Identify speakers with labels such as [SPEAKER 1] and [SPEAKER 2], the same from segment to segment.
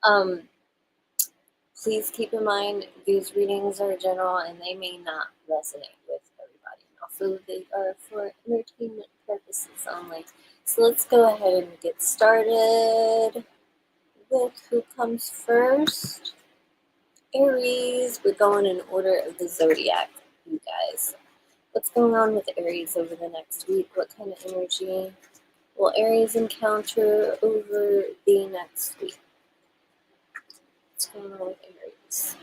[SPEAKER 1] Um, Please keep in mind these readings are general and they may not resonate with everybody. And also, they are for entertainment purposes only. So let's go ahead and get started with who comes first. Aries. We're going in order of the Zodiac, you guys. What's going on with Aries over the next week? What kind of energy will Aries encounter over the next week? What's going on with Aries?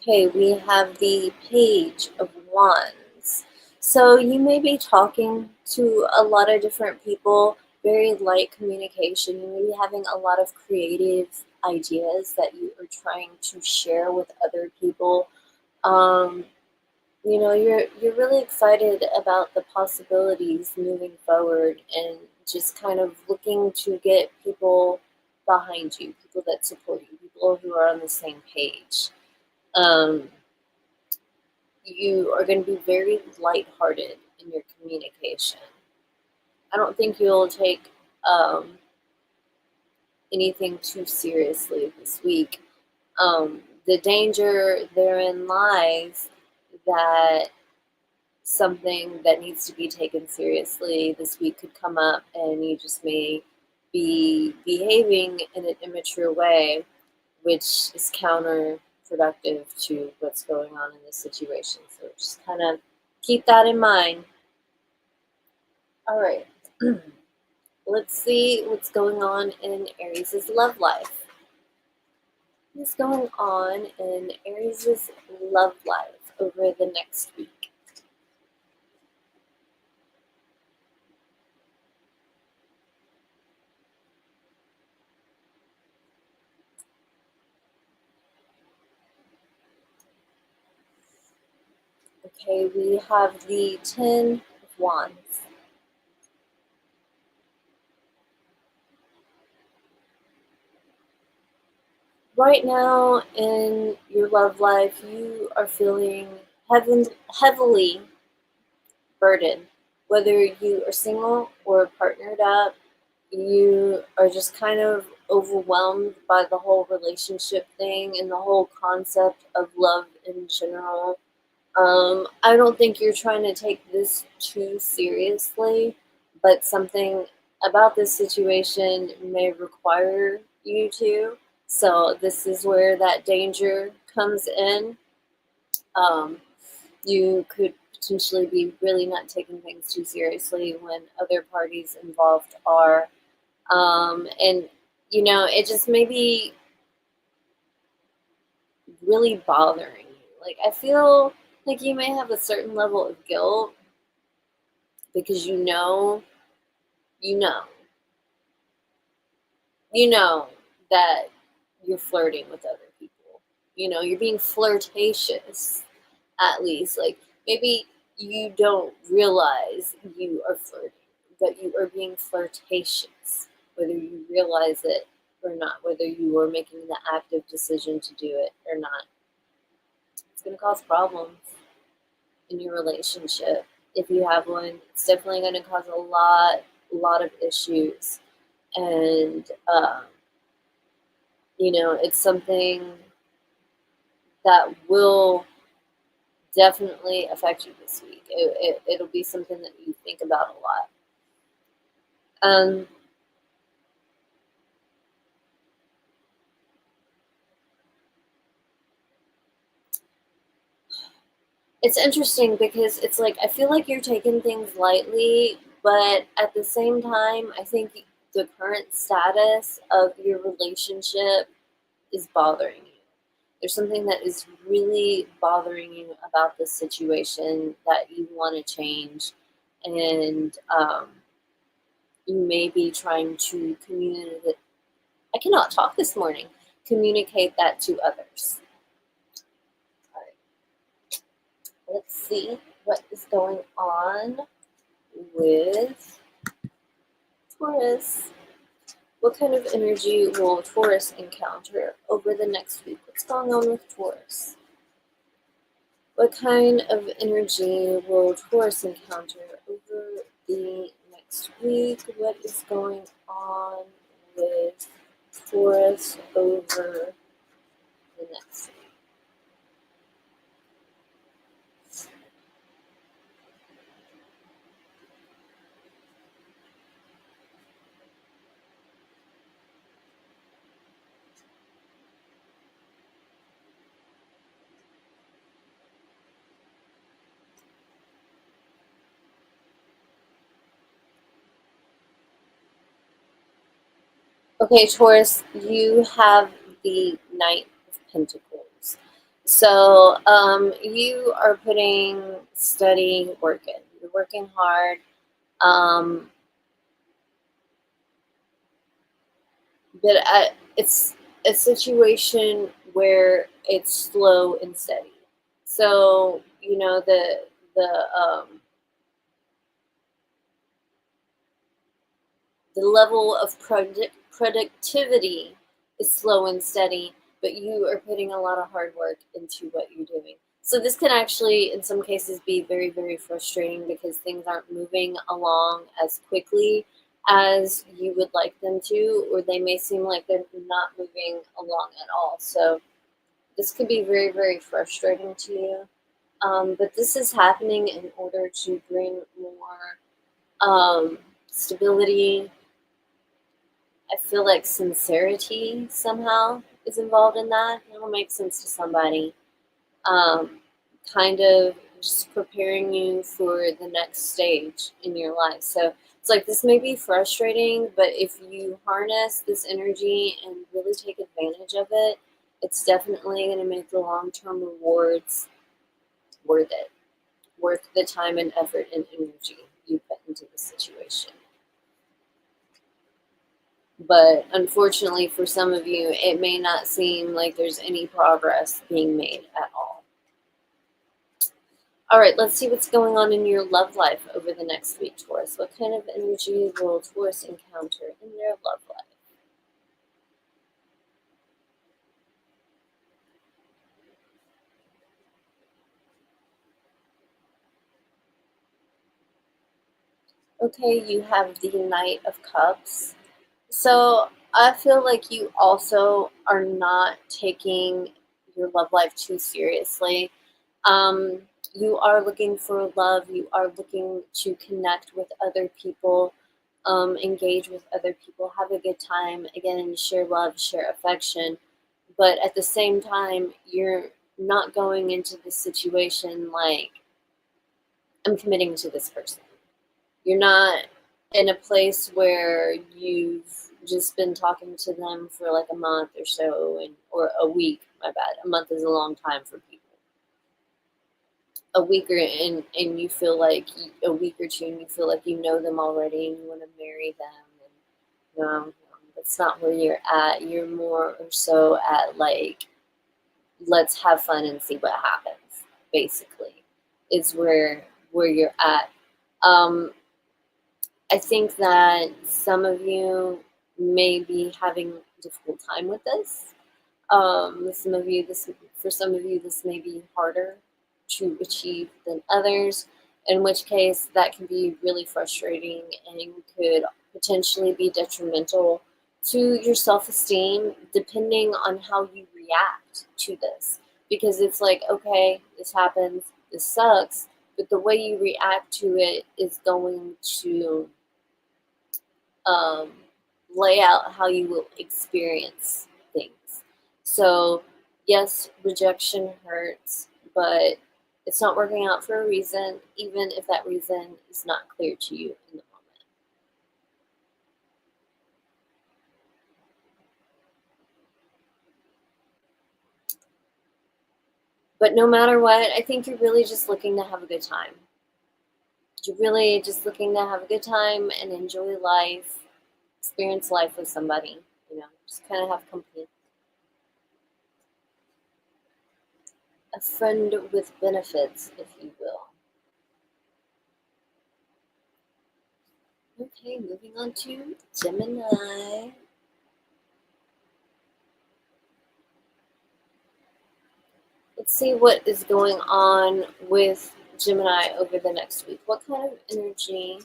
[SPEAKER 1] Okay, we have the Page of Wands. So you may be talking to a lot of different people, very light communication. You may be having a lot of creative ideas that you are trying to share with other people. Um, you're really excited about the possibilities moving forward and just kind of looking to get people behind you, people that support you, people who are on the same page. Um, you are going to be very lighthearted in your communication. I don't think you'll take anything too seriously this week. The danger therein lies that something that needs to be taken seriously this week could come up, and you just may be behaving in an immature way, which is counterproductive to what's going on in this situation. So just kind of keep that in mind. All right. Let's see what's going on in Aries' love life. What's going on in Aries' love life over the next week? Okay, we have the Ten of Wands. Right now in your love life, you are feeling heavily burdened. Whether you are single or partnered up, you are just kind of overwhelmed by the whole relationship thing and the whole concept of love in general. I don't think you're trying to take this too seriously, but something about this situation may require you to. So this is where that danger comes in. Um, you could potentially be really not taking things too seriously when other parties involved are. And, it just may be really bothering you. Like, I feel like you may have a certain level of guilt because you know, you know that you're flirting with other people. You're being flirtatious, at least. Like, maybe you don't realize you are flirting, but you are being flirtatious, whether you realize it or not, whether you are making the active decision to do it or not. It's going to cause problems in your relationship. If you have one, it's definitely going to cause a lot of issues. And, it's something that will definitely affect you this week. It'll be something that you think about a lot. Um, it's interesting because it's like I feel like you're taking things lightly, but at the same time, I think the current status of your relationship is bothering you. There's something that is really bothering you about this situation that you want to change, and you may be trying to communicate. I cannot talk this morning. Communicate that to others. All right, let's see what is going on with Taurus. What kind of energy will Taurus encounter over the next week? What's going on with Taurus? What kind of energy will Taurus encounter over the next week? What is going on with Taurus over the next week? Okay, Taurus, you have the Knight of Pentacles. So you are putting steady work in. You're working hard. Um, but it's a situation where it's slow and steady. So you know the level of productivity is slow and steady, but you are putting a lot of hard work into what you're doing. So this can actually, in some cases, be very, very frustrating because things aren't moving along as quickly as you would like them to, or they may seem like they're not moving along at all. So this could be very, very frustrating to you. But this is happening in order to bring more stability. I feel like sincerity somehow is involved in that. It'll make sense to somebody. Um, kind of just preparing you for the next stage in your life. So it's like this may be frustrating, but if you harness this energy and really take advantage of it, it's definitely going to make the long term rewards worth it, worth the time and effort and energy you put into the situation. But unfortunately, for some of you, it may not seem like there's any progress being made at all. All right, let's see what's going on in your love life over the next week, Taurus. What kind of energy will Taurus encounter in their love life? Okay, you have the Knight of Cups. So I feel like you also are not taking your love life too seriously. Um, you are looking for love. You are looking to connect with other people, engage with other people, have a good time. Again, share love, share affection. But at the same time, you're not going into this situation like, I'm committing to this person. You're not in a place where you've just been talking to them for like a month or so, or a week. My bad. A month is a long time for people. A week or and you feel like a week or two, and you feel like you know them already, and you want to marry them. And no, that's not where you're at. You're more or so at like, let's have fun and see what happens. Basically, is where you're at. Um, I think that some of you may be having a difficult time with this. Some of you, this for some of you, this may be harder to achieve than others. In which case, that can be really frustrating and could potentially be detrimental to your self-esteem, depending on how you react to this. Because it's like, okay, this happens, this sucks, but the way you react to it is going to um, lay out how you will experience things. So, yes, rejection hurts, but it's not working out for a reason, even if that reason is not clear to you in the moment. But no matter what, I think you're really just looking to have a good time. You're really just looking to have a good time and enjoy life, experience life with somebody, just kind of have company. A friend with benefits, if you will. Okay, moving on to Gemini. Let's see what is going on with Gemini over the next week. What kind of energy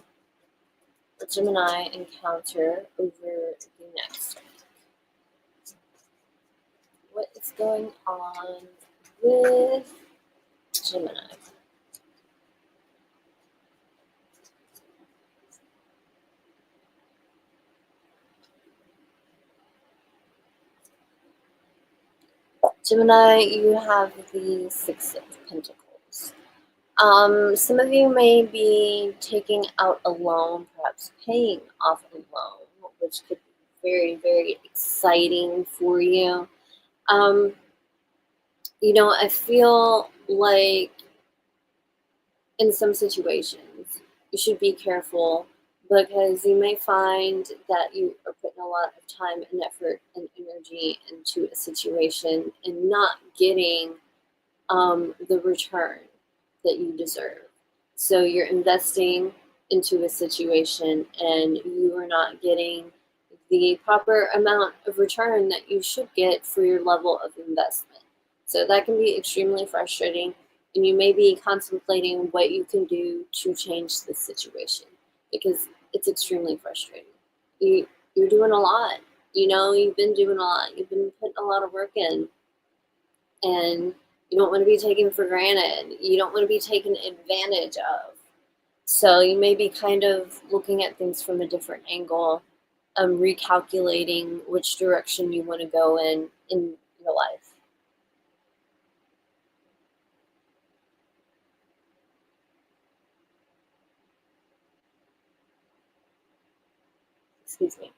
[SPEAKER 1] will Gemini encounter over the next week? What is going on with Gemini? Gemini, you have the Six of Pentacles. Some of you may be taking out a loan, perhaps paying off a loan, which could be very, very exciting for you. I feel like in some situations you should be careful because you may find that you are putting a lot of time and effort and energy into a situation and not getting the return that you deserve. So you're investing into a situation and you are not getting the proper amount of return that you should get for your level of investment. So that can be extremely frustrating, and you may be contemplating what you can do to change the situation because it's extremely frustrating. You're doing a lot. You've been doing a lot. You've been putting a lot of work in, and you don't want to be taken for granted. You don't want to be taken advantage of. So you may be kind of looking at things from a different angle, recalculating which direction you want to go in your life. Excuse me.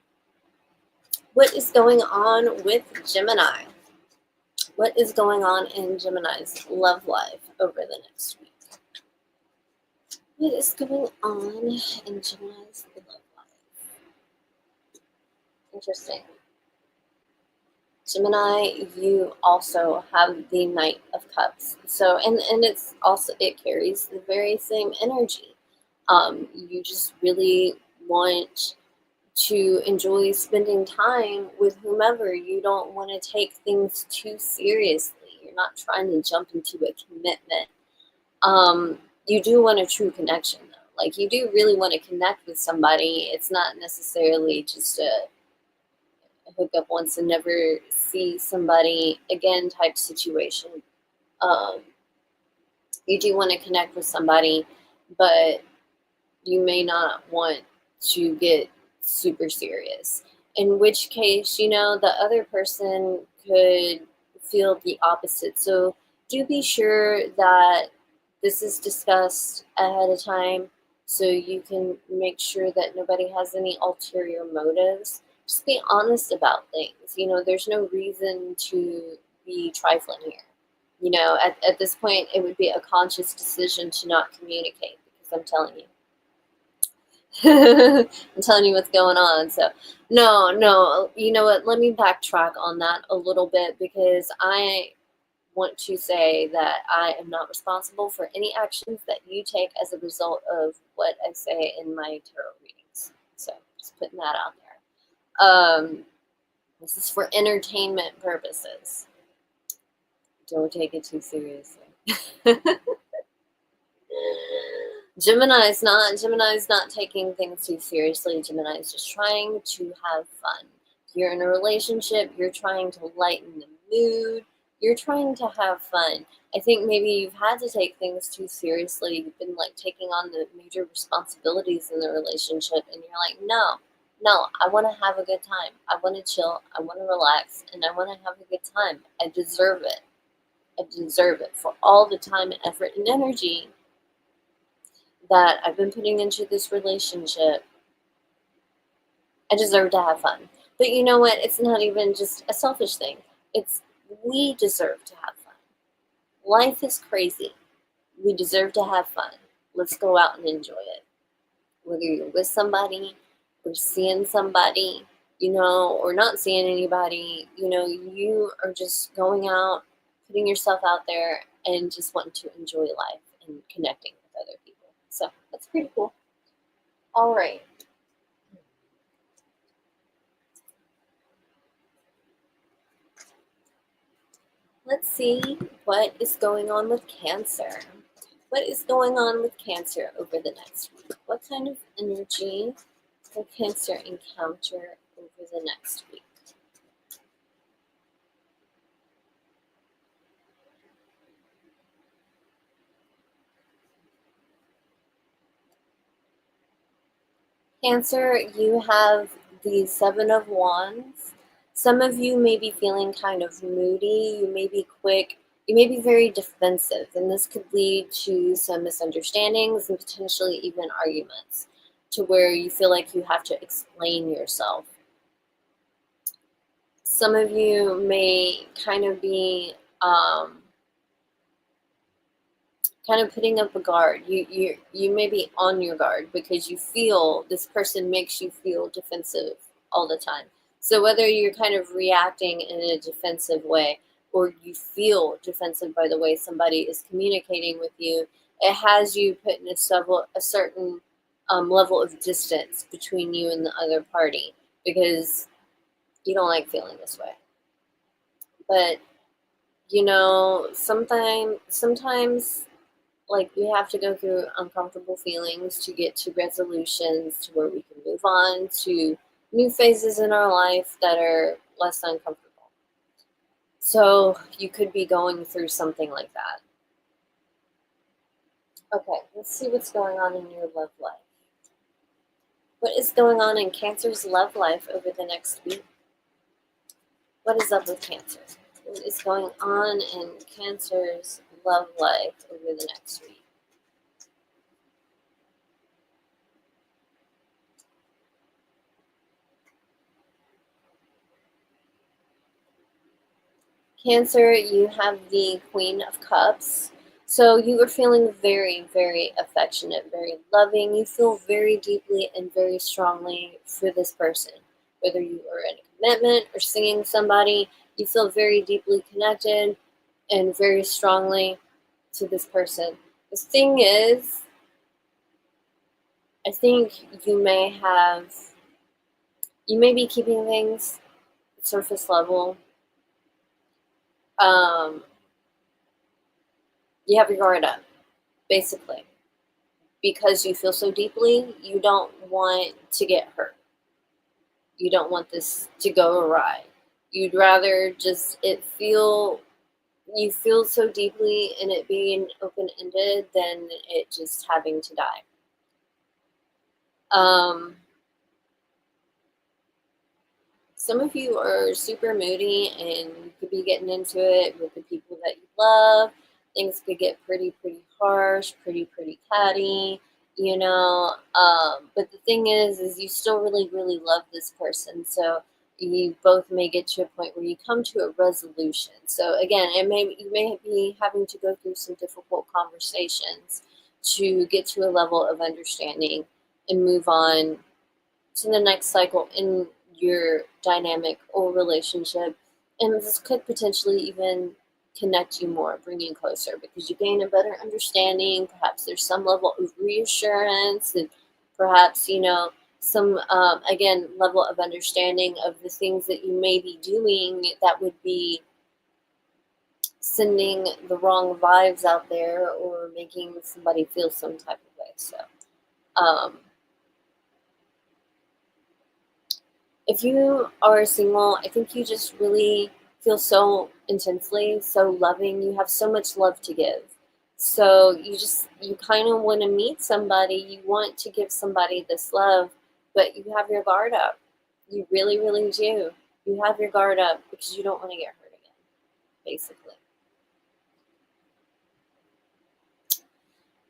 [SPEAKER 1] What is going on with Gemini? What is going on in Gemini's love life over the next week? What is going on in Gemini's love life? Interesting. Gemini, you also have the Knight of Cups. So, and it carries the very same energy. You just really want to enjoy spending time with whomever. You don't want to take things too seriously. You're not trying to jump into a commitment. You do want a true connection, though. Like, you do really want to connect with somebody. It's not necessarily just a hook up once and never see somebody again type situation. Um, you do want to connect with somebody, but you may not want to get super serious. In which case, the other person could feel the opposite. So do be sure that this is discussed ahead of time so you can make sure that nobody has any ulterior motives. Just be honest about things. There's no reason to be trifling here. At this point, it would be a conscious decision to not communicate because I'm telling you. I'm telling you what's going on. So, no, you know what? Let me backtrack on that a little bit because I want to say that I am not responsible for any actions that you take as a result of what I say in my tarot readings. So, just putting that out there. This is for entertainment purposes. Don't take it too seriously. Gemini's not taking things too seriously. Gemini's just trying to have fun. If you're in a relationship, you're trying to lighten the mood. You're trying to have fun. I think maybe you've had to take things too seriously. You've been taking on the major responsibilities in the relationship, and you're like, no, I want to have a good time. I want to chill. I want to relax, and I want to have a good time. I deserve it. I deserve it for all the time and effort and energy that I've been putting into this relationship. I deserve to have fun. But you know what? It's not even just a selfish thing. We deserve to have fun. Life is crazy. We deserve to have fun. Let's go out and enjoy it. Whether you're with somebody or seeing somebody, or not seeing anybody, you are just going out, putting yourself out there and just wanting to enjoy life and connecting with other people. So that's pretty cool. All right. Let's see what is going on with Cancer? What is going on with Cancer over the next week? What kind of energy will Cancer encounter over the next week? Cancer, you have the Seven of Wands. Some of you may be feeling kind of moody. You may be quick. You may be very defensive, and this could lead to some misunderstandings and potentially even arguments to where you feel like you have to explain yourself. Some of you may kind of be kind of putting up a guard. You may be on your guard because you feel this person makes you feel defensive all the time. So whether you're kind of reacting in a defensive way or you feel defensive by the way somebody is communicating with you, it has you put in a certain level of distance between you and the other party because you don't like feeling this way. But sometimes like we have to go through uncomfortable feelings to get to resolutions to where we can move on to new phases in our life that are less uncomfortable. So you could be going through something like that. Okay, let's see what's going on in your love life. What is going on in Cancer's love life over the next week? What is up with Cancer? What is going on in Cancer's love life over the next week? Cancer, you have the Queen of Cups. So you are feeling very, very affectionate, very loving. You feel very deeply and very strongly for this person. Whether you are in a commitment or seeing somebody, you feel very deeply connected and very strongly to this person. The thing is, I think you may be keeping things surface level. You have your guard up, basically. Because you feel so deeply, you don't want to get hurt. You don't want this to go awry. You'd rather you feel so deeply in it being open-ended than it just having to die. Some of you are super moody and you could be getting into it with the people that you love. Things could get pretty harsh, pretty catty, but the thing is you still really love this person. So you both may get to a point where you come to a resolution. So again, you may be having to go through some difficult conversations to get to a level of understanding and move on to the next cycle in your dynamic or relationship. And this could potentially even connect you more, bring you closer because you gain a better understanding. Perhaps there's some level of reassurance and perhaps, some, again, level of understanding of the things that you may be doing that would be sending the wrong vibes out there or making somebody feel some type of way. So, if you are single, I think you just really feel so intensely, so loving. You have so much love to give. So you kind of want to meet somebody. You want to give somebody this love, but you have your guard up. You really do. You have your guard up because you don't want to get hurt again, basically.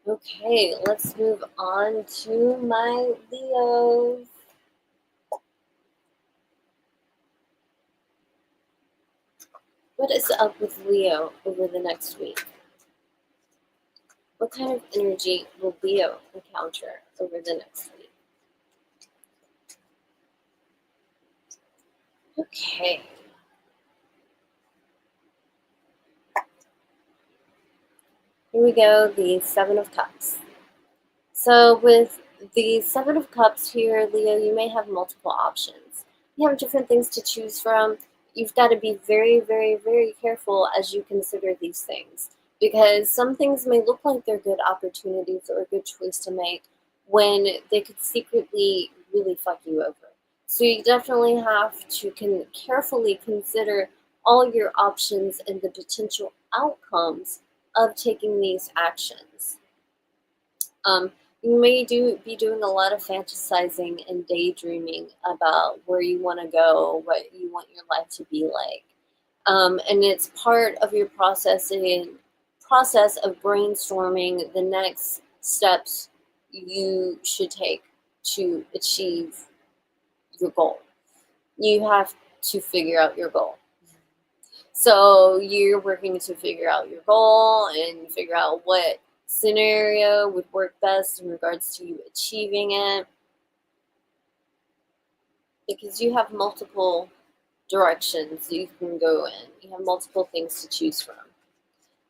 [SPEAKER 1] Okay, let's move on to my Leos. What is up with Leo over the next week? What kind of energy will Leo encounter over the next week? Okay. Here we go, the Seven of Cups. So with the Seven of Cups here, Leo, you may have multiple options. You have different things to choose from. you've got to be very, very, very careful as you consider these things, because some things may look like they're good opportunities or a good choice to make when they could secretly really fuck you over. So you definitely have to carefully consider all your options and the potential outcomes of taking these actions. Um, you may be doing a lot of fantasizing and daydreaming about where you want to go, what you want your life to be like, and it's part of your process of brainstorming the next steps you should take to achieve your goal. You have to figure out your goal. So you're working to figure out your goal and figure out what scenario would work best in regards to you achieving it, because you have multiple directions you can go in. You have multiple things to choose from.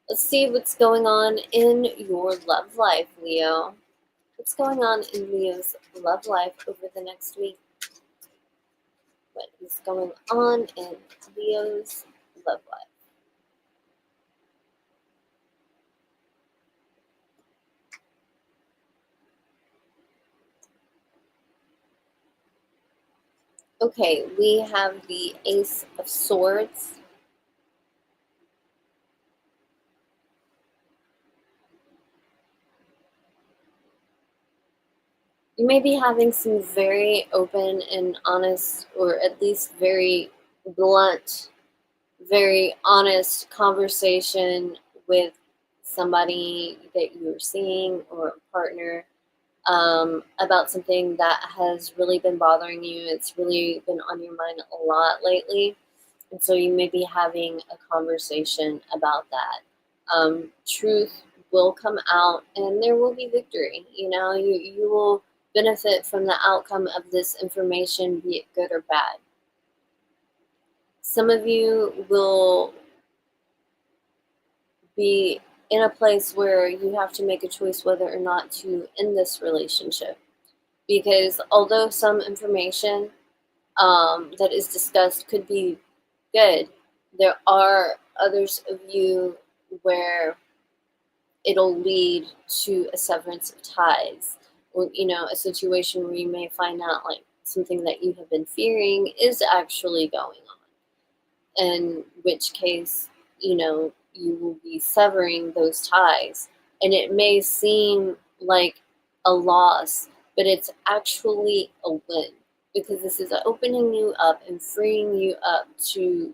[SPEAKER 1] Let's see what's going on in your love life, Leo. What's going on in Leo's love life over the next week? What is going on in Leo's love life? Okay, we have the Ace of Swords. You may be having some very open and honest, or at least very blunt, very honest conversation with somebody that you're seeing or a partner, about something that has really been bothering you. It's really been on your mind a lot lately. And so you may be having a conversation about that. Truth will come out and there will be victory. You will benefit from the outcome of this information, be it good or bad. Some of you will be in a place where you have to make a choice whether or not to end this relationship. Because although some information that is discussed could be good, there are others of you where it'll lead to a severance of ties, or a situation where you may find out like something that you have been fearing is actually going on, in which case you will be severing those ties, and it may seem like a loss, but it's actually a win, because this is opening you up and freeing you up to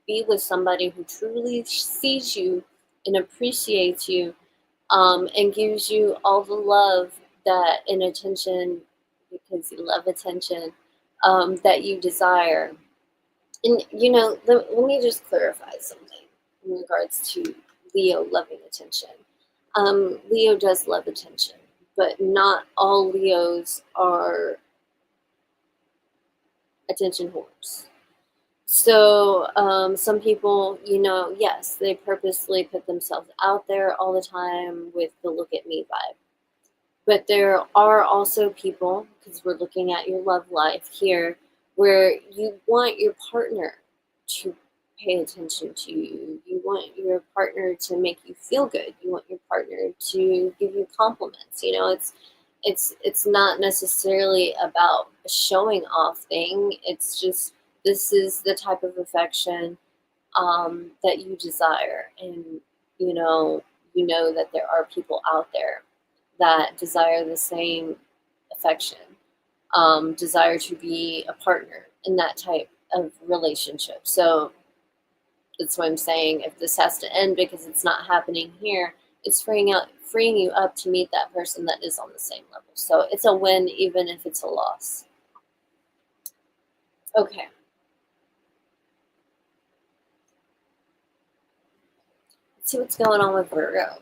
[SPEAKER 1] be with somebody who truly sees you and appreciates you, and gives you all the love that and attention, because you love attention, that you desire. And let me just clarify something in regards to Leo loving attention. Leo does love attention, but not all Leos are attention whores. So some people, yes, they purposely put themselves out there all the time with the look at me vibe. But there are also people, because we're looking at your love life here, where you want your partner to pay attention to you. You want your partner to make you feel good. You want your partner to give you compliments. It's not necessarily about a showing off thing. It's just, this is the type of affection that you desire, and that there are people out there that desire the same affection, desire to be a partner in that type of relationship. So that's why I'm saying, if this has to end because it's not happening here, it's freeing you up to meet that person that is on the same level. So it's a win, even if it's a loss. Okay. Let's see what's going on with Virgo.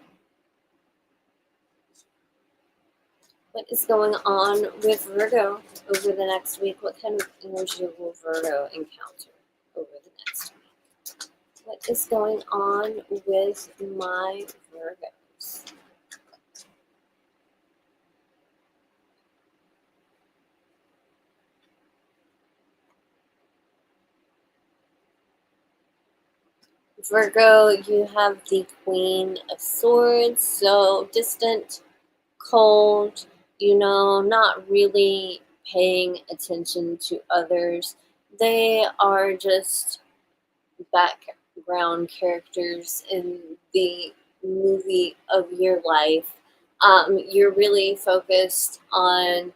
[SPEAKER 1] What is going on with Virgo over the next week? What kind of energy will Virgo encounter over the next week? What is going on with my Virgos? Virgo, you have the Queen of Swords, so distant, cold, not really paying attention to others. They are just background characters in the movie of your life. You're really focused on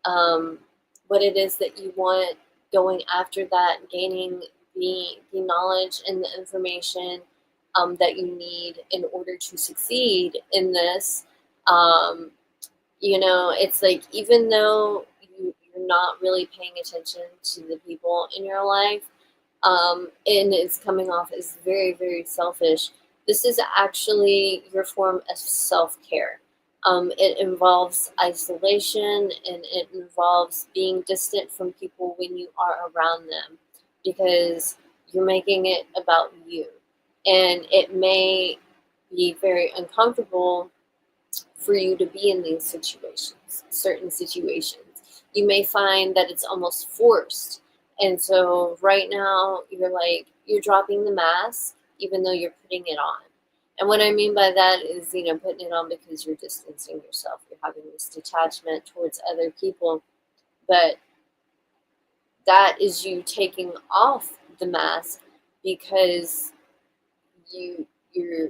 [SPEAKER 1] um, what it is that you want, going after that, gaining the knowledge and the information that you need in order to succeed in this. Um, it's like, even though you're not really paying attention to the people in your life, and it's coming off as very, very selfish, this is actually your form of self care. It involves isolation, and it involves being distant from people when you are around them, because you're making it about you. And it may be very uncomfortable for you to be in these situations, certain situations. You may find that it's almost forced. And so right now you're dropping the mask even though you're putting it on. And what I mean by that is, putting it on because you're distancing yourself. You're having this detachment towards other people. But that is you taking off the mask because you're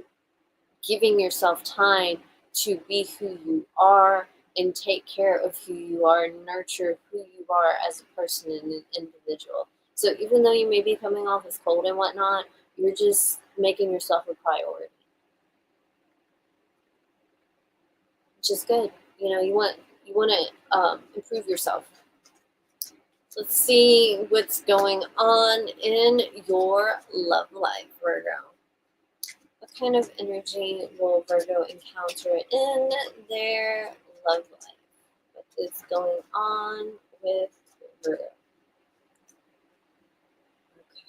[SPEAKER 1] giving yourself time to be who you are and take care of who you are and nurture who you are as a person and an individual. So even though you may be coming off as cold and whatnot, you're just making yourself a priority, which is good. You want to improve yourself. So let's see what's going on in your love life, Virgo. What kind of energy will Virgo encounter in their love life? What is going on with Virgo? Okay.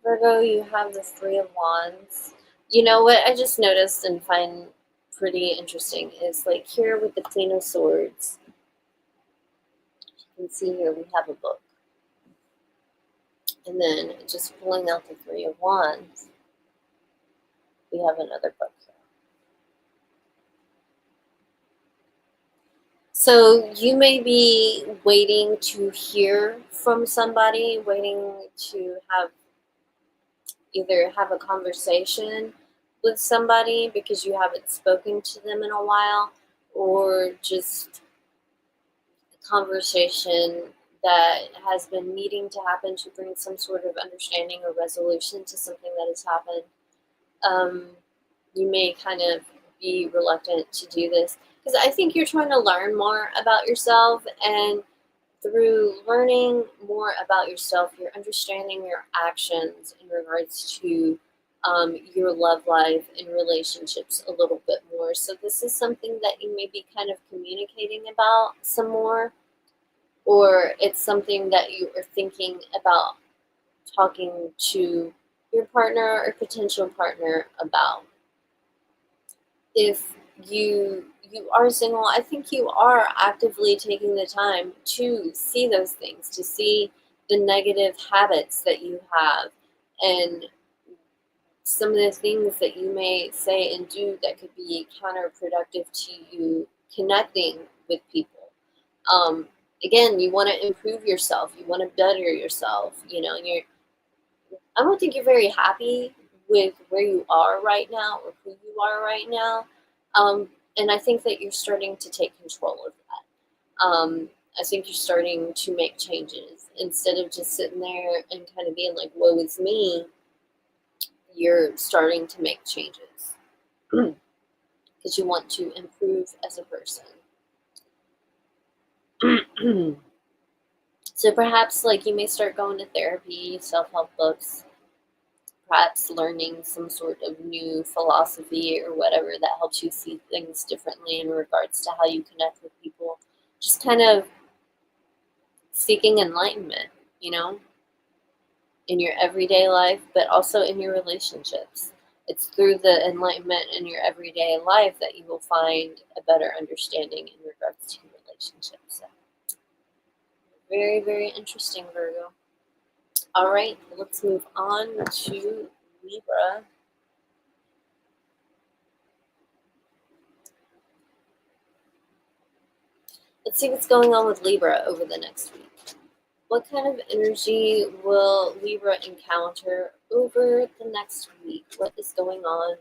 [SPEAKER 1] Virgo, you have the Three of Wands. You know what I just noticed and find pretty interesting is, like, here with the Queen of Swords, you can see here we have a book. And then just pulling out the Three of Wands, we have another book here. So you may be waiting to hear from somebody, waiting to either have a conversation with somebody because you haven't spoken to them in a while, or just a conversation that has been needing to happen to bring some sort of understanding or resolution to something that has happened. You may kind of be reluctant to do this because I think you're trying to learn more about yourself, and through learning more about yourself, you're understanding your actions in regards to your love life and relationships a little bit more. So this is something that you may be kind of communicating about some more, or it's something that you are thinking about talking to your partner or potential partner about. If you are single, I think you are actively taking the time to see those things, to see the negative habits that you have, and some of the things that you may say and do that could be counterproductive to you connecting with people. Um, Again, you want to improve yourself, you want to better yourself, and I don't think you're very happy with where you are right now or who you are right now. And I think that you're starting to take control of that. I think you're starting to make changes. Instead of just sitting there and kind of being like, woe is me, you're starting to make changes because you want to improve as a person. So perhaps, like, you may start going to therapy, self-help books, perhaps learning some sort of new philosophy or whatever that helps you see things differently in regards to how you connect with people. Just kind of seeking enlightenment, you know, in your everyday life, but also in your relationships. it's through the enlightenment in your everyday life that you will find a better understanding in regards to relationships. So, very, very interesting, Virgo. All right, let's move on to Libra. Let's see what's going on with Libra over the next week. What kind of energy will Libra encounter over the next week? What is going on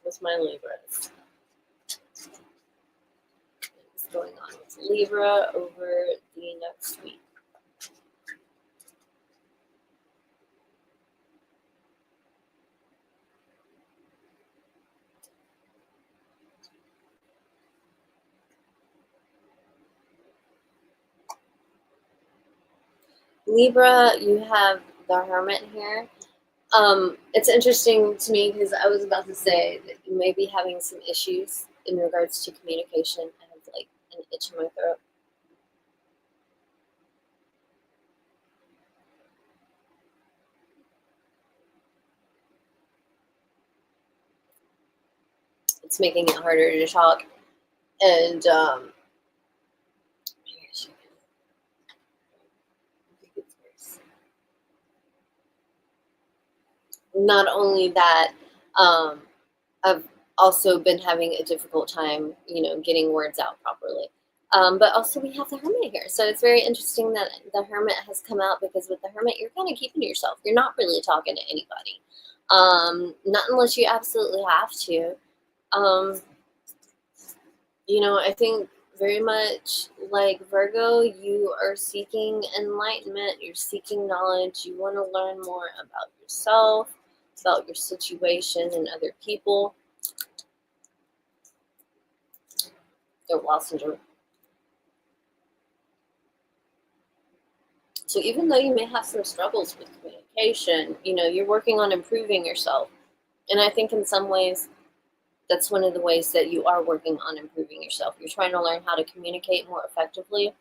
[SPEAKER 1] with my Libras? What is going on with Libra over the next week? Libra, you have the Hermit here. It's interesting to me because I was about to say that you may be having some issues in regards to communication. I have like an itch in my throat. It's making it harder to talk. And not only that, I've also been having a difficult time, getting words out properly. But also we have the Hermit here. So it's very interesting that the Hermit has come out, because with the Hermit, you're kind of keeping to yourself. You're not really talking to anybody. Not unless you absolutely have to. I think very much like Virgo, you are seeking enlightenment, you're seeking knowledge, you want to learn more about yourself, about your situation and other people. They're well syndrome. So even though you may have some struggles with communication, you're working on improving yourself. And I think in some ways, that's one of the ways that you are working on improving yourself. You're trying to learn how to communicate more effectively,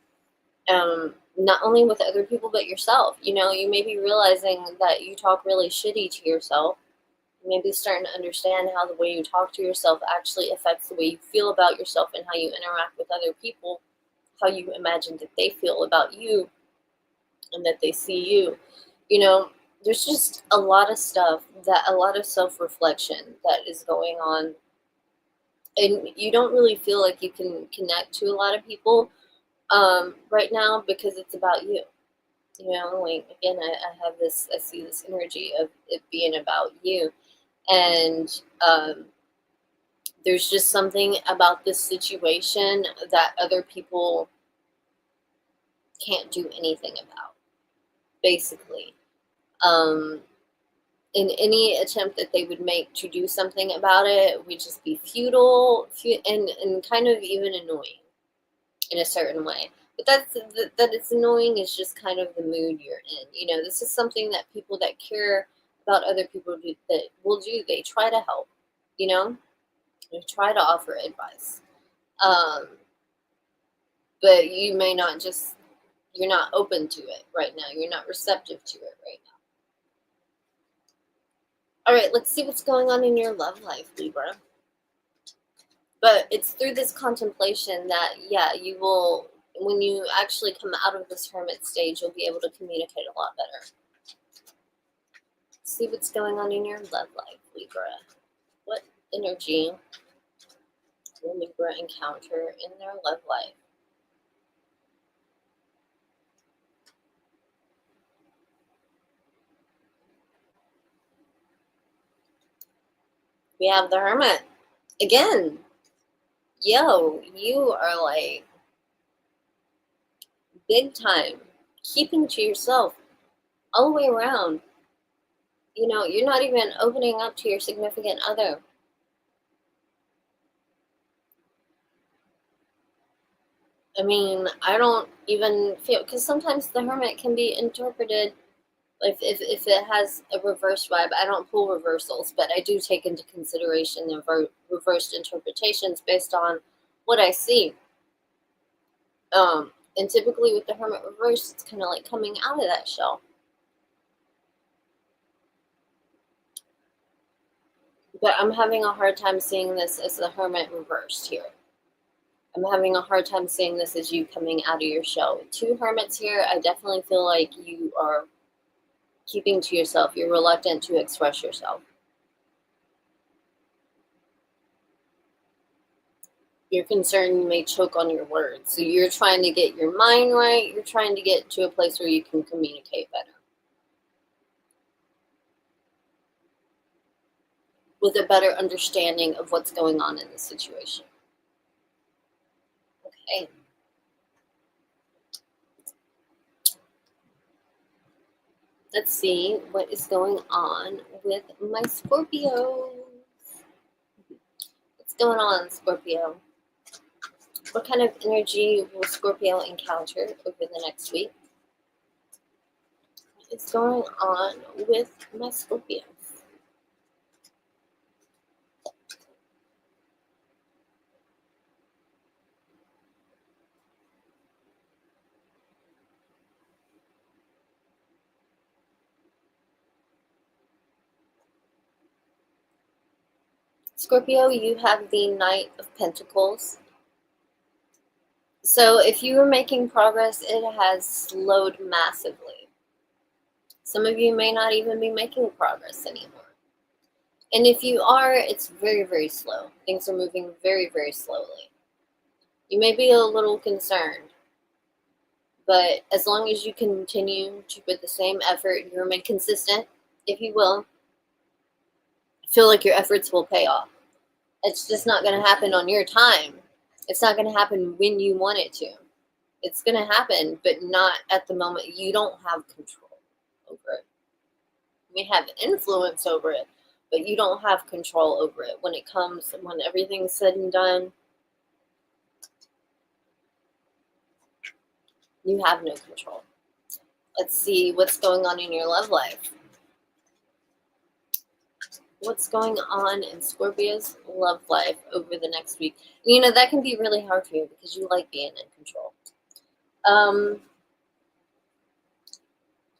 [SPEAKER 1] not only with other people, but yourself. You may be realizing that you talk really shitty to yourself. You may be starting to understand how the way you talk to yourself actually affects the way you feel about yourself and how you interact with other people, how you imagine that they feel about you and that they see you. There's just a lot of stuff, a lot of self-reflection that is going on, and you don't really feel like you can connect to a lot of people right now because it's about you. Like, again, I see this energy of it being about you, and there's just something about this situation that other people can't do anything about, basically. In any attempt that they would make to do something about it would just be futile, and kind of even annoying in a certain way. But that it's annoying is just kind of the mood you're in. This is something that people that care about other people that will do. They try to help. They try to offer advice. But you may not you're not open to it right now. You're not receptive to it right now. All right, let's see what's going on in your love life, Libra. But it's through this contemplation that, yeah, you will, when you actually come out of this hermit stage, you'll be able to communicate a lot better. See what's going on in your love life, Libra. What energy will Libra encounter in their love life? We have the Hermit. Again, yo, you are like big time keeping to yourself all the way around. You're not even opening up to your significant other. I mean, I don't even feel, because sometimes the Hermit can be interpreted, if it has a reverse vibe. I don't pull reversals, but I do take into consideration the reversed interpretations based on what I see. And typically with the Hermit reverse, it's kind of like coming out of that shell. But I'm having a hard time seeing this as the Hermit reversed here. I'm having a hard time seeing this as you coming out of your shell. With two Hermits here, I definitely feel like you are keeping to yourself. You're reluctant to express yourself. You're concerned you may choke on your words. So you're trying to get your mind right. You're trying to get to a place where you can communicate better, with a better understanding of what's going on in the situation. Okay. Let's see what is going on with my Scorpios. What's going on, Scorpio? What kind of energy will Scorpio encounter over the next week? What is going on with my Scorpios? Scorpio, you have the Knight of Pentacles. So if you were making progress, it has slowed massively. Some of you may not even be making progress anymore. And if you are, it's very, very slow. Things are moving very, very slowly. You may be a little concerned, but as long as you continue to put the same effort, you remain consistent, if you will, I feel like your efforts will pay off. It's just not going to happen on your time. It's not going to happen when you want it to. It's going to happen, but not at the moment. You don't have control over it. You may have influence over it, but you don't have control over it. When everything's said and done, you have no control. Let's see what's going on in your love life. What's going on in Scorpio's love life over the next week? You know, that can be really hard for you because you like being in control.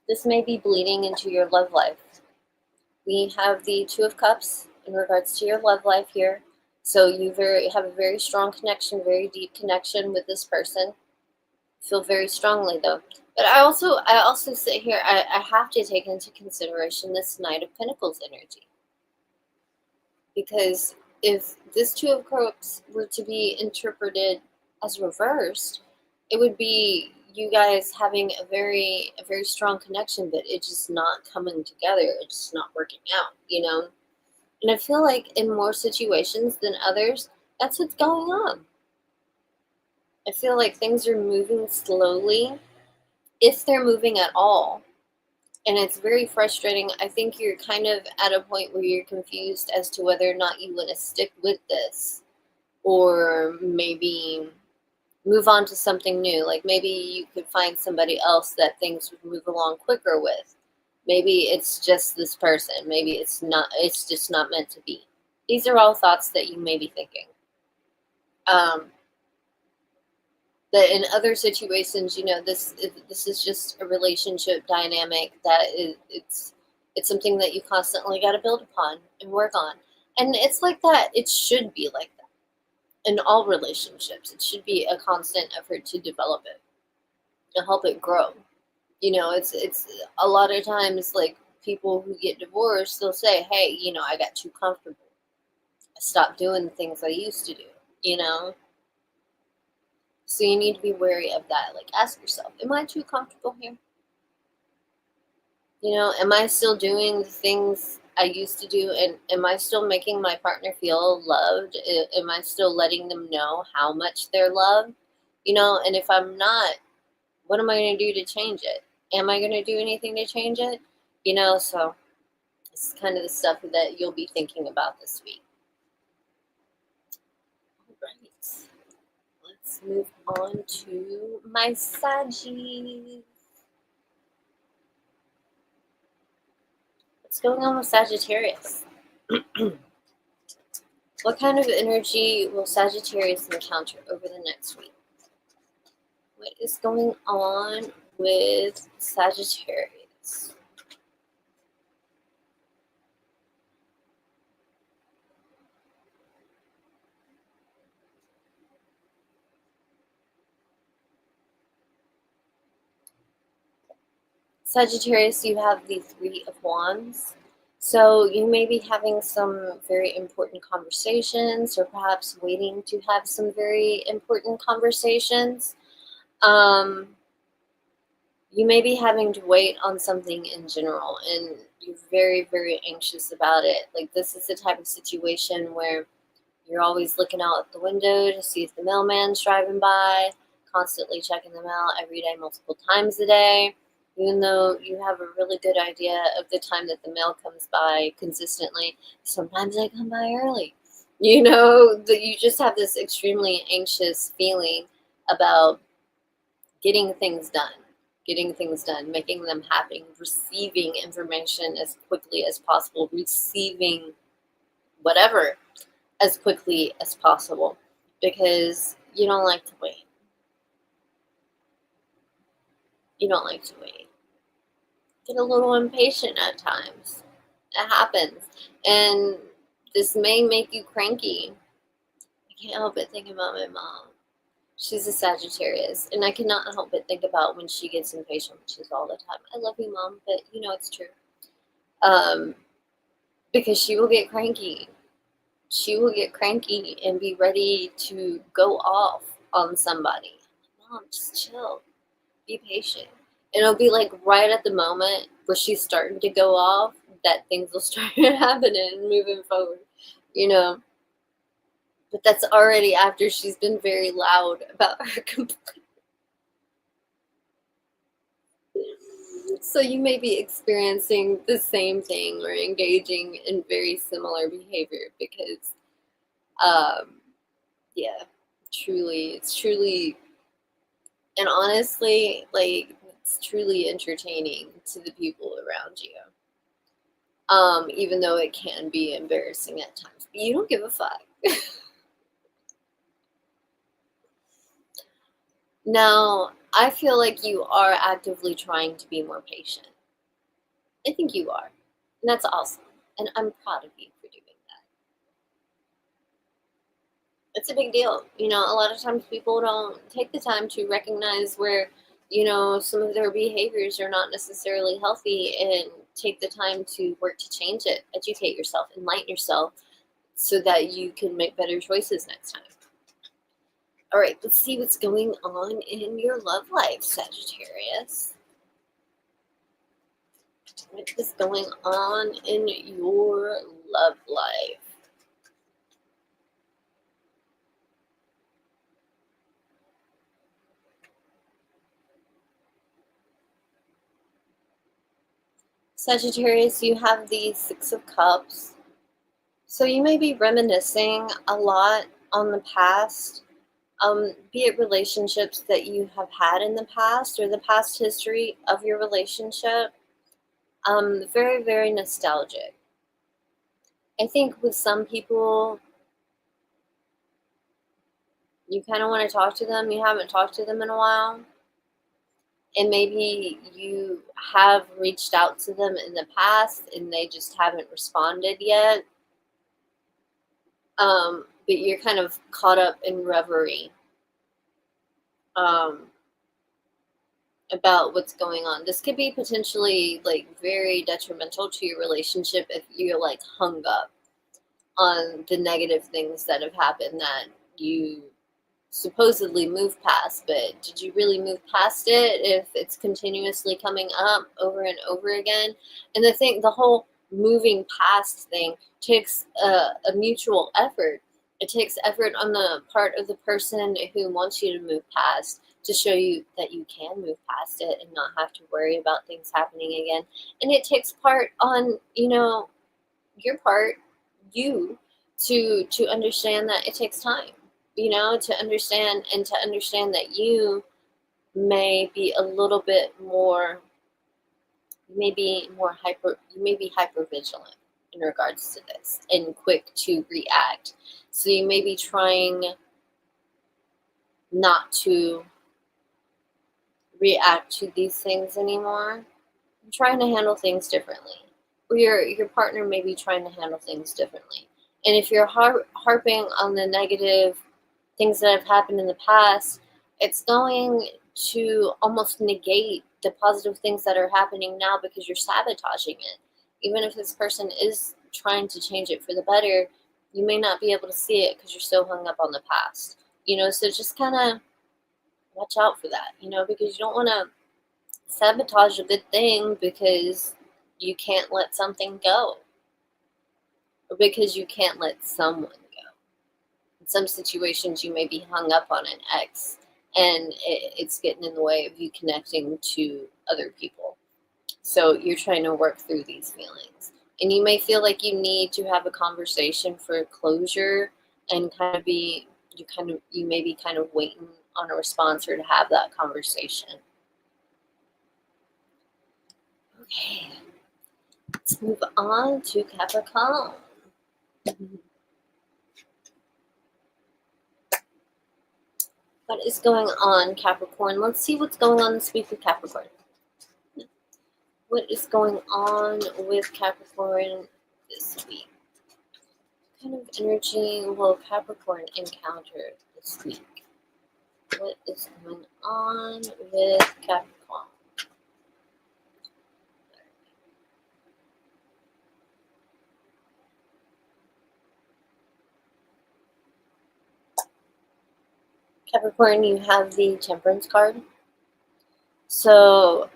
[SPEAKER 1] This may be bleeding into your love life. We have the Two of Cups in regards to your love life here. So you have a very strong connection, very deep connection with this person. Feel very strongly though. But I also sit here, I have to take into consideration this Knight of Pentacles energy. Because if this Two of Cups were to be interpreted as reversed, it would be you guys having a very strong connection, but it's just not coming together. It's just not working out, you know? And I feel like in more situations than others, that's what's going on. I feel like things are moving slowly, if they're moving at all. And it's very frustrating. I think you're kind of at a point where you're confused as to whether or not you want to stick with this or maybe move on to something new. Like maybe you could find somebody else that things would move along quicker with. Maybe it's just this person. Maybe it's just not meant to be. These are all thoughts that you may be thinking. That in other situations, you know, this is just a relationship dynamic that it's something that you constantly got to build upon and work on. And it's like that. It should be like that in all relationships. It should be a constant effort to develop it, to help it grow. You know, it's a lot of times like people who get divorced, they'll say, hey, you know, I got too comfortable. I stopped doing the things I used to do, you know? So you need to be wary of that. Like ask yourself, am I too comfortable here? You know, am I still doing the things I used to do? And am I still making my partner feel loved? Am I still letting them know how much they're loved? You know, and if I'm not, what am I going to do to change it? Am I going to do anything to change it? You know, so it's kind of the stuff that you'll be thinking about this week. All right. Let's move on to my Saggies. What's going on with Sagittarius? What kind of energy will Sagittarius encounter over the next week? What is going on with Sagittarius? Sagittarius, you have the Three of Wands. So you may be having some very important conversations, or perhaps waiting to have some very important conversations. Um, you may be having to wait on something in general, and you're very, very anxious about it. Like, this is the type of situation where you're always looking out the window to see if the mailman's driving by, constantly checking them out every day, multiple times a day, even though you have a really good idea of the time that the mail comes by consistently. Sometimes they come by early. That you just have this extremely anxious feeling about getting things done. Getting things done, making them happen, receiving information as quickly as possible, receiving whatever as quickly as possible, because you don't like to wait. You don't like to wait. Get a little impatient at times. It happens. And this may make you cranky. I can't help but think about my mom. She's a Sagittarius, and I cannot help but think about when she gets impatient, which is all the time. I love you, Mom, but it's true. Because she will get cranky. She will get cranky and be ready to go off on somebody. Mom, just chill. Be patient. And it'll be like right at the moment where she's starting to go off that things will start happening and moving forward, you know. But that's already after she's been very loud about her complaint. So you may be experiencing the same thing or engaging in very similar behavior because, yeah, it's truly, and honestly, like, it's truly entertaining to the people around you. Even though it can be embarrassing at times. But you don't give a fuck. Now, I feel like you are actively trying to be more patient. I think you are. And that's awesome. And I'm proud of you for doing that. It's a big deal. A lot of times people don't take the time to recognize where, some of their behaviors are not necessarily healthy, and take the time to work to change it. Educate yourself, enlighten yourself, so that you can make better choices next time. All right, let's see what's going on in your love life, Sagittarius. What is going on in your love life? Sagittarius, you have the Six of Cups. So you may be reminiscing a lot on the past, be it relationships that you have had in the past or the past history of your relationship. Very, very nostalgic. I think with some people, you kind of want to talk to them. You haven't talked to them in a while. And maybe you have reached out to them in the past and they just haven't responded yet. But you're kind of caught up in reverie about what's going on. This could be potentially like very detrimental to your relationship if you're like hung up on the negative things that have happened that you supposedly move past, but did you really move past it if it's continuously coming up over and over again? And the whole moving past thing takes a mutual effort. It takes effort on the part of the person who wants you to move past, to show you that you can move past it and not have to worry about things happening again. And it takes part on, your part, you, to understand that it takes time, to understand that you may be a little bit more, you may be hyper vigilant in regards to this and quick to react. So you may be trying not to react to these things anymore. You're trying to handle things differently. Or your partner may be trying to handle things differently. And if you're harping on the negative things that have happened in the past, it's going to almost negate the positive things that are happening now because you're sabotaging it. Even if this person is trying to change it for the better, you may not be able to see it because you're so hung up on the past. So just kind of watch out for that, because you don't want to sabotage a good thing because you can't let something go, or because you can't let someone go. In some situations, you may be hung up on an ex, and it's getting in the way of you connecting to other people. So you're trying to work through these feelings. And you may feel like you need to have a conversation for closure, and you may be kind of waiting on a response or to have that conversation. Okay, let's move on to Capricorn. What is going on, Capricorn? Let's see what's going on this week with Capricorn. What is going on with Capricorn this week? What kind of energy will Capricorn encounter this week? What is going on with Capricorn? Capricorn, you have the Temperance card. So,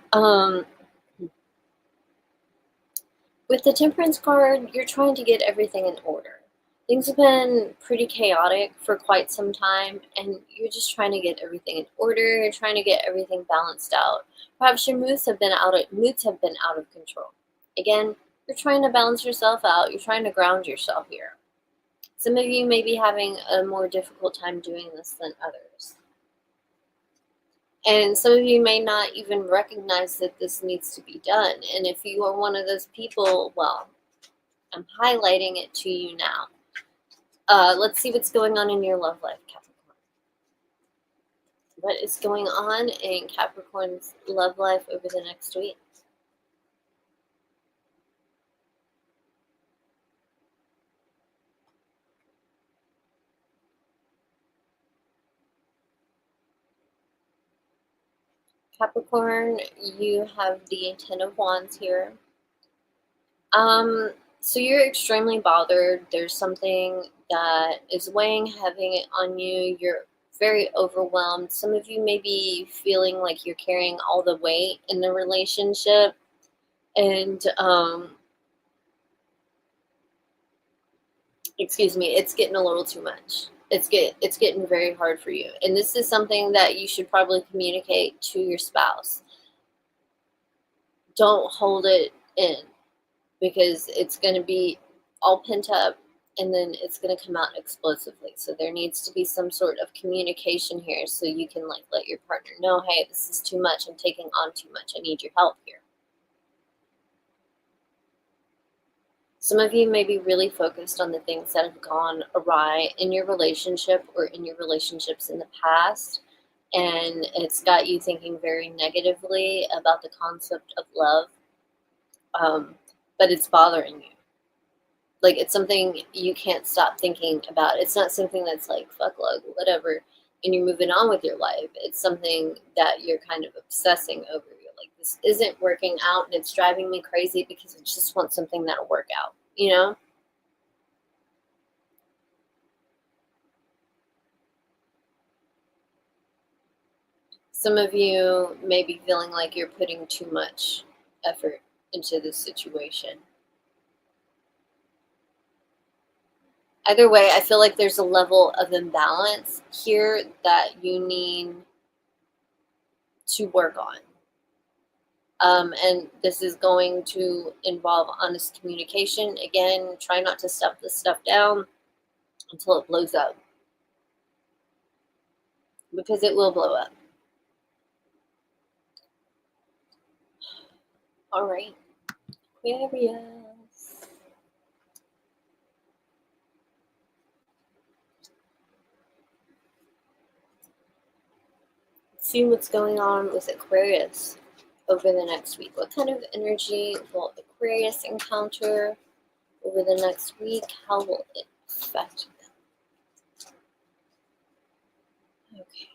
[SPEAKER 1] with the Temperance card, you're trying to get everything in order. Things have been pretty chaotic for quite some time, and you're just trying to get everything in order. You're trying to get everything balanced out. Perhaps your moods have been out of control. Again, you're trying to balance yourself out. You're trying to ground yourself here. Some of you may be having a more difficult time doing this than others. And some of you may not even recognize that this needs to be done. And if you are one of those people, well, I'm highlighting it to you now. Let's see what's going on in your love life, Capricorn. What is going on in Capricorn's love life over the next week? Capricorn, you have the Ten of Wands here. So you're extremely bothered. There's something that is weighing heavy on you. You're very overwhelmed. Some of you may be feeling like you're carrying all the weight in the relationship. And, excuse me, it's getting a little too much. It's getting very hard for you. And this is something that you should probably communicate to your spouse. Don't hold it in, because it's going to be all pent up and then it's going to come out explosively. So there needs to be some sort of communication here so you can let your partner know, hey, this is too much. I'm taking on too much. I need your help here. Some of you may be really focused on the things that have gone awry in your relationship or in your relationships in the past, and it's got you thinking very negatively about the concept of love, but it's bothering you. Like, it's something you can't stop thinking about. It's not something that's like, fuck love, whatever, and you're moving on with your life. It's something that you're kind of obsessing over. You're like, this isn't working out, and it's driving me crazy because I just want something that'll work out, Some of you may be feeling like you're putting too much effort into this situation. Either way, I feel like there's a level of imbalance here that you need to work on. And this is going to involve honest communication. Again, try not to stuff this stuff down until it blows up, because it will blow up. All right, Aquarius. Let's see what's going on with Aquarius over the next week. What kind of energy will Aquarius encounter over the next week? How will it affect them? Okay.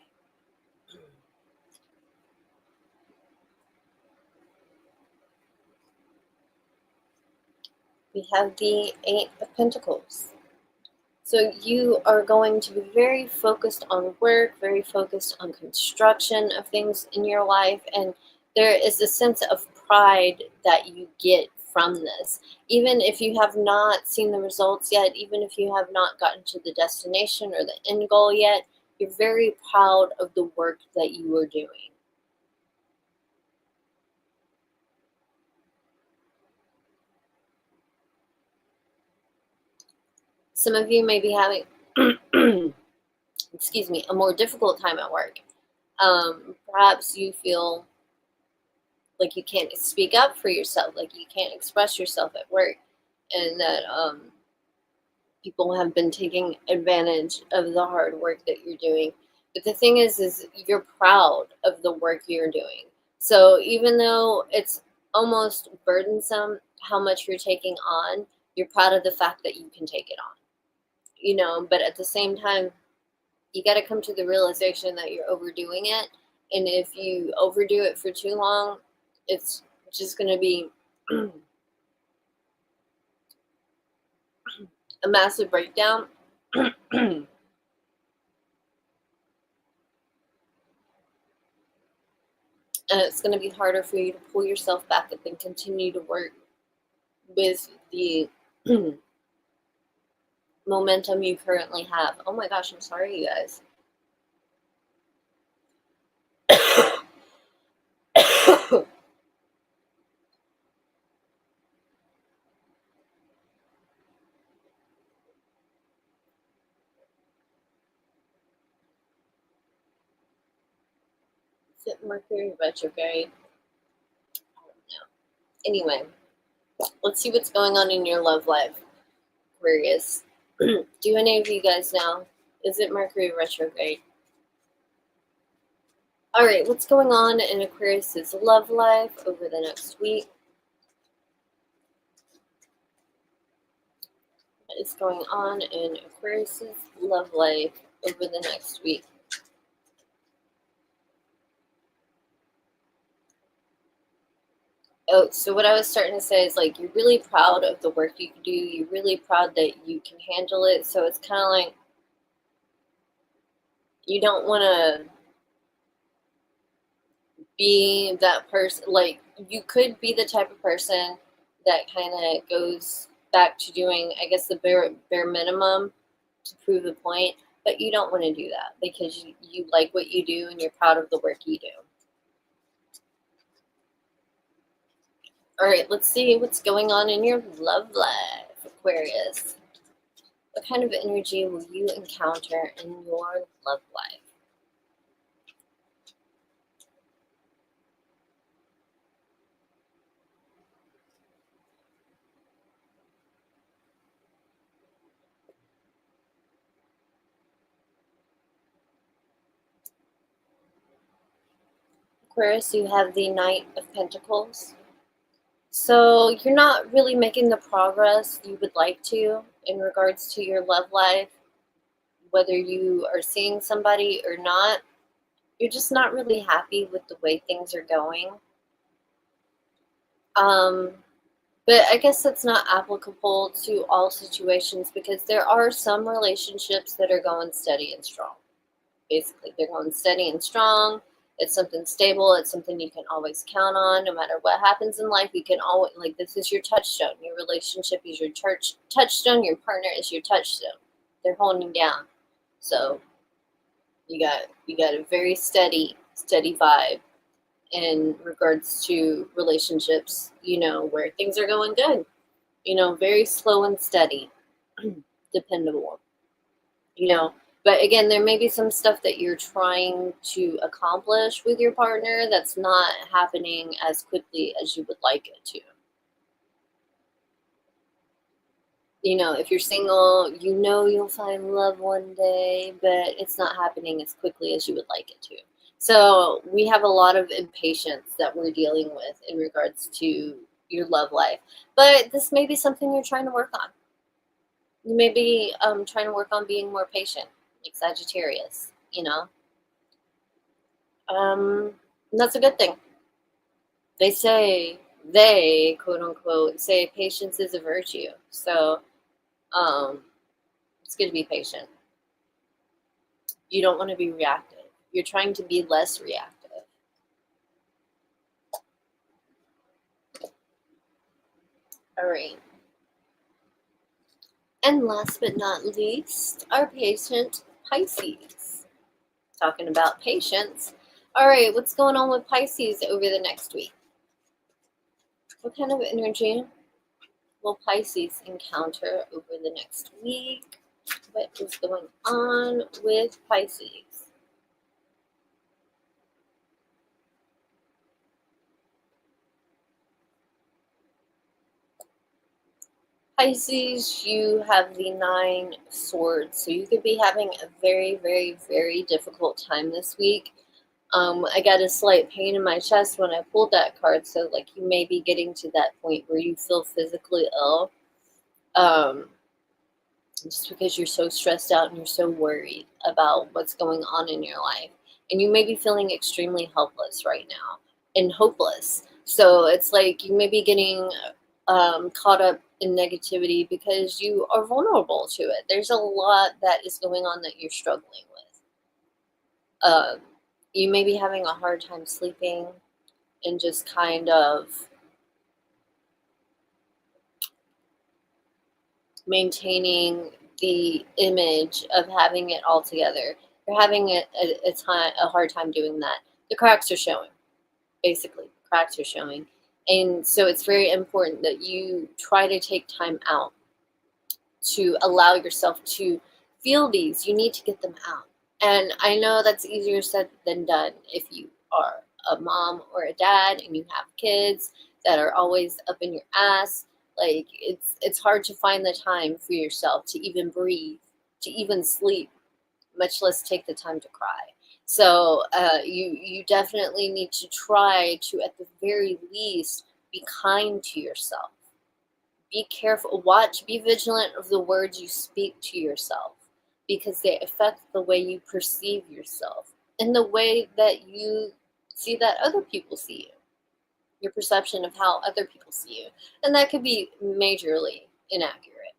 [SPEAKER 1] we have the Eight of Pentacles. So you are going to be very focused on work, very focused on construction of things in your life, and there is a sense of pride that you get from this. Even if you have not seen the results yet, even if you have not gotten to the destination or the end goal yet, you're very proud of the work that you are doing. Some of you may be having, excuse me, a more difficult time at work. Perhaps you feel like you can't speak up for yourself, like you can't express yourself at work, and that people have been taking advantage of the hard work that you're doing. But the thing is you're proud of the work you're doing. So even though it's almost burdensome how much you're taking on, you're proud of the fact that you can take it on. But at the same time, you got to come to the realization that you're overdoing it. And if you overdo it for too long, it's just going to be a massive breakdown. And it's going to be harder for you to pull yourself back up and continue to work with the momentum you currently have. Oh my gosh, I'm sorry, you guys. Is it Mercury retrograde? I don't know. Anyway, let's see what's going on in your love life, Aquarius. Do any of you guys know? Is it Mercury retrograde? All right, what's going on in Aquarius's love life over the next week? What is going on in Aquarius's love life over the next week? Oh, so what I was starting to say is like you're really proud of the work you do. You're really proud that you can handle it. So it's kind of like you don't want to be that person. Like you could be the type of person that kind of goes back to doing, I guess, the bare minimum to prove the point. But you don't want to do that because you like what you do and you're proud of the work you do. All right, let's see what's going on in your love life, Aquarius. What kind of energy will you encounter in your love life? Aquarius, you have the Knight of Pentacles. So you're not really making the progress you would like to in regards to your love life, whether you are seeing somebody or not. You're just not really happy with the way things are going. But I guess that's not applicable to all situations because there are some relationships that are going steady and strong. Basically, they're going steady and strong. It's something stable. It's something you can always count on. No matter what happens in life, you can always, like, this is your touchstone. Your relationship is your touchstone. Your partner is your touchstone. They're holding down. So you got a very steady vibe in regards to relationships, where things are going good. Very slow and steady, dependable, But again, there may be some stuff that you're trying to accomplish with your partner that's not happening as quickly as you would like it to. If you're single, you'll find love one day, but it's not happening as quickly as you would like it to. So we have a lot of impatience that we're dealing with in regards to your love life. But this may be something you're trying to work on. You may be trying to work on being more patient, like Sagittarius, And that's a good thing. They say they, quote unquote, say patience is a virtue. So it's good to be patient. You don't want to be reactive. You're trying to be less reactive. All right. And last but not least, our patient Pisces. Talking about patience. All right, what's going on with Pisces over the next week? What kind of energy will Pisces encounter over the next week? What is going on with Pisces? Pisces, you have the 9 swords, so you could be having a very, very, very difficult time this week. I got a slight pain in my chest when I pulled that card, so like you may be getting to that point where you feel physically ill, just because you're so stressed out and you're so worried about what's going on in your life, and you may be feeling extremely helpless right now and hopeless. So it's like you may be getting caught up in negativity because you are vulnerable to it. There's a lot that is going on that you're struggling with. You may be having a hard time sleeping and just kind of maintaining the image of having it all together. You're having a hard time doing that. The cracks are showing, basically. The cracks are showing. And so it's very important that you try to take time out to allow yourself to feel these. You need to get them out. And I know that's easier said than done if you are a mom or a dad and you have kids that are always up in your ass. Like it's hard to find the time for yourself to even breathe, to even sleep, much less take the time to cry. So you definitely need to try to, at the very least, be kind to yourself. Be careful, watch, be vigilant of the words you speak to yourself, because they affect the way you perceive yourself and the way that you see that other people see you, your perception of how other people see you. And that could be majorly inaccurate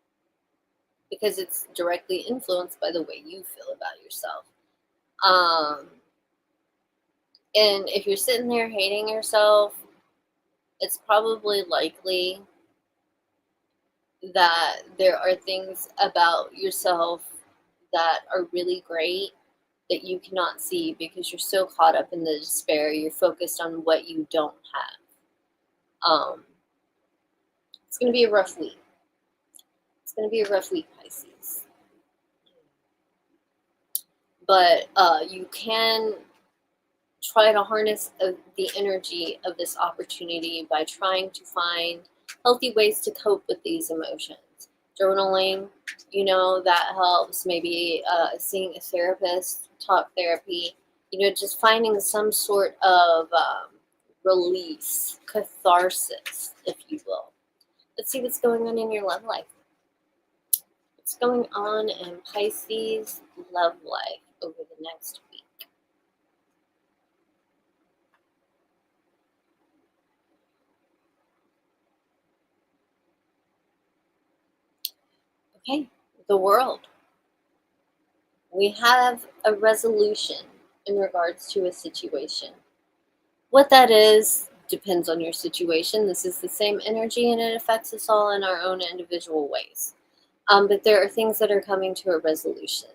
[SPEAKER 1] because it's directly influenced by the way you feel about yourself. And if you're sitting there hating yourself, it's probably likely that there are things about yourself that are really great that you cannot see because you're so caught up in the despair. You're focused on what you don't have. It's going to be a rough week. It's going to be a rough week, Pisces. But you can try to harness the energy of this opportunity by trying to find healthy ways to cope with these emotions. Journaling, that helps. Maybe seeing a therapist, talk therapy, just finding some sort of release, catharsis, if you will. Let's see what's going on in your love life. What's going on in Pisces' love life over the next week? Okay, the world. We have a resolution in regards to a situation. What that is depends on your situation. This is the same energy and it affects us all in our own individual ways. But there are things that are coming to a resolution.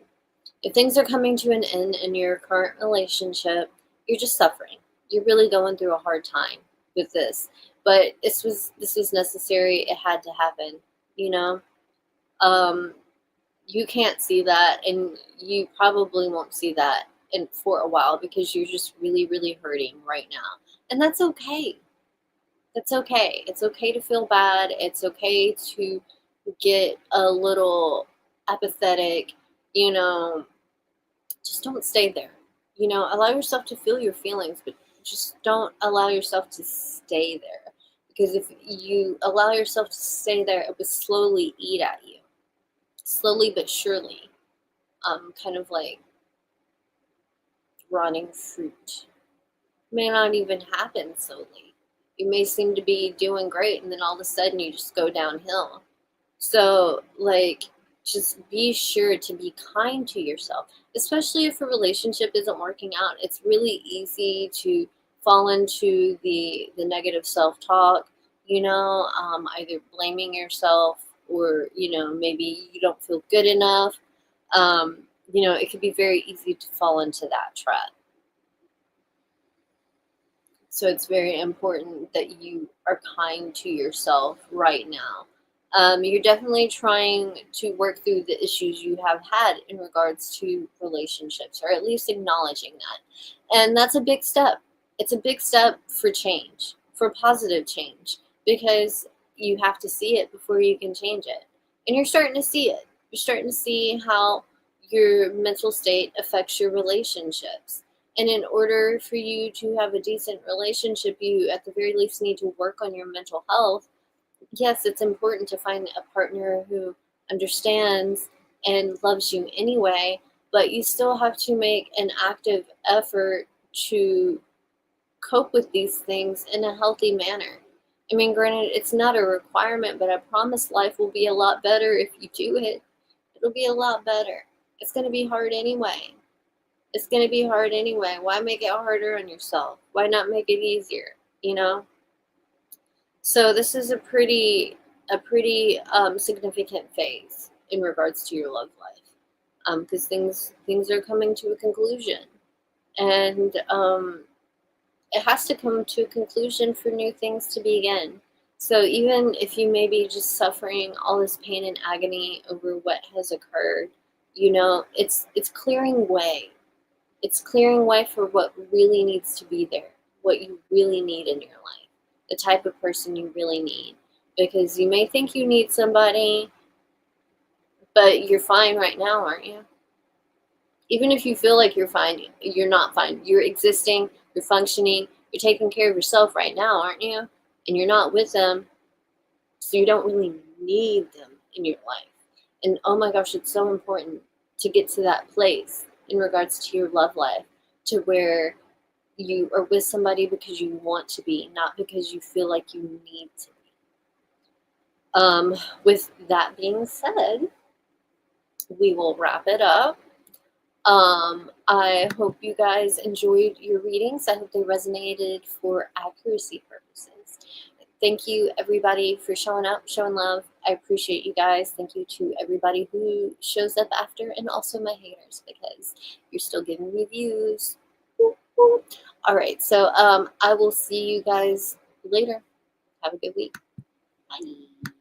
[SPEAKER 1] If things are coming to an end in your current relationship, you're just suffering. You're really going through a hard time with this. But this was necessary. It had to happen, You can't see that, and you probably won't see that for a while because you're just really, really hurting right now. And that's okay. That's okay. It's okay to feel bad. It's okay to get a little apathetic, you know, just don't stay there. Allow yourself to feel your feelings, but just don't allow yourself to stay there. Because if you allow yourself to stay there, it will slowly eat at you. Slowly but surely. Kind of like rotting fruit. May not even happen slowly. You may seem to be doing great, and then all of a sudden you just go downhill. So, like, just be sure to be kind to yourself, especially if a relationship isn't working out. It's really easy to fall into the negative self-talk, either blaming yourself, or, maybe you don't feel good enough. It could be very easy to fall into that trap. So it's very important that you are kind to yourself right now. You're definitely trying to work through the issues you have had in regards to relationships, or at least acknowledging that. And that's a big step. It's a big step for change, for positive change, because you have to see it before you can change it. And you're starting to see it. You're starting to see how your mental state affects your relationships. And in order for you to have a decent relationship, you at the very least need to work on your mental health. Yes, it's important to find a partner who understands and loves you anyway, but you still have to make an active effort to cope with these things in a healthy manner. I mean, granted, it's not a requirement, but I promise life will be a lot better if you do it. It'll be a lot better. It's going to be hard anyway. It's going to be hard anyway. Why make it harder on yourself? Why not make it easier? You know? So this is a pretty significant phase in regards to your love life, because things are coming to a conclusion, and it has to come to a conclusion for new things to begin. So even if you may be just suffering all this pain and agony over what has occurred, it's clearing way. It's clearing way for what really needs to be there, what you really need in your life, the type of person you really need. Because you may think you need somebody, but you're fine right now, aren't you? Even if you feel like you're fine, you're not fine. You're existing, you're functioning, you're taking care of yourself right now, aren't you? And you're not with them, so you don't really need them in your life. And oh my gosh, it's so important to get to that place in regards to your love life, to where you are with somebody because you want to be, not because you feel like you need to be. With that being said, we will wrap it up. I hope you guys enjoyed your readings. I hope they resonated for accuracy purposes. Thank you, everybody, for showing up, showing love. I appreciate you guys. Thank you to everybody who shows up after, and also my haters, because you're still giving me views. All right, so I will see you guys later. Have a good week. Bye.